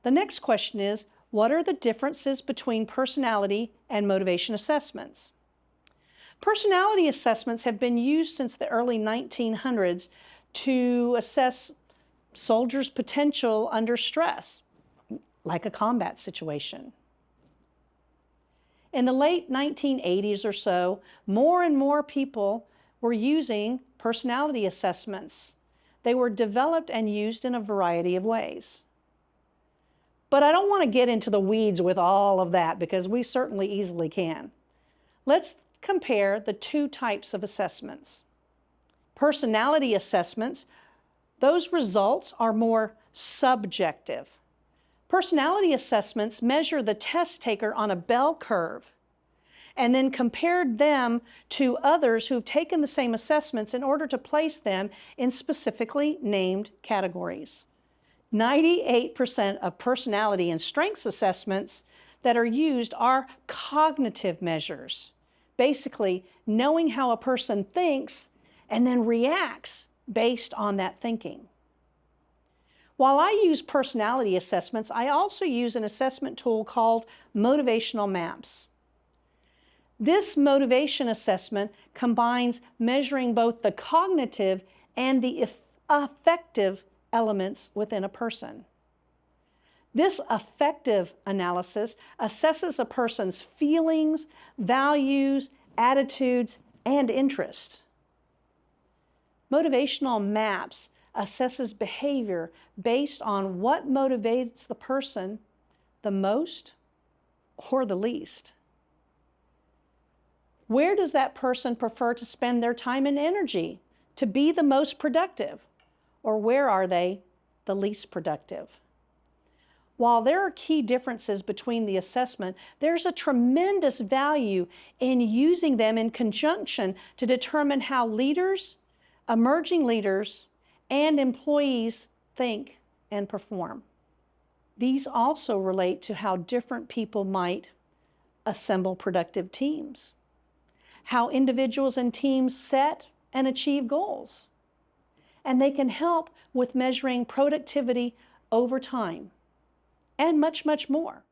The next question is, what are the differences between personality and motivation assessments? Personality assessments have been used since the early 1900s to assess soldiers' potential under stress, like a combat situation. In the late 1980s or so, more and more people were using personality assessments. They were developed and used in a variety of ways. But I don't want to get into the weeds with all of that because we certainly easily can. Let's compare the two types of assessments. Personality assessments, those results are more subjective. Personality assessments measure the test taker on a bell curve and then compared them to others who've taken the same assessments in order to place them in specifically named categories. 98% of personality and strengths assessments that are used are cognitive measures, basically knowing how a person thinks and then reacts based on that thinking. While I use personality assessments, I also use an assessment tool called motivational maps. This motivation assessment combines measuring both the cognitive and the affective elements within a person. This affective analysis assesses a person's feelings, values, attitudes, and interests. Motivational maps assesses behavior based on what motivates the person the most or the least. Where does that person prefer to spend their time and energy to be the most productive? Or where are they the least productive? While there are key differences between the assessment, there's a tremendous value in using them in conjunction to determine how leaders, emerging leaders, and employees think and perform. These also relate to how different people might assemble productive teams, how individuals and teams set and achieve goals, and they can help with measuring productivity over time, and much, much more.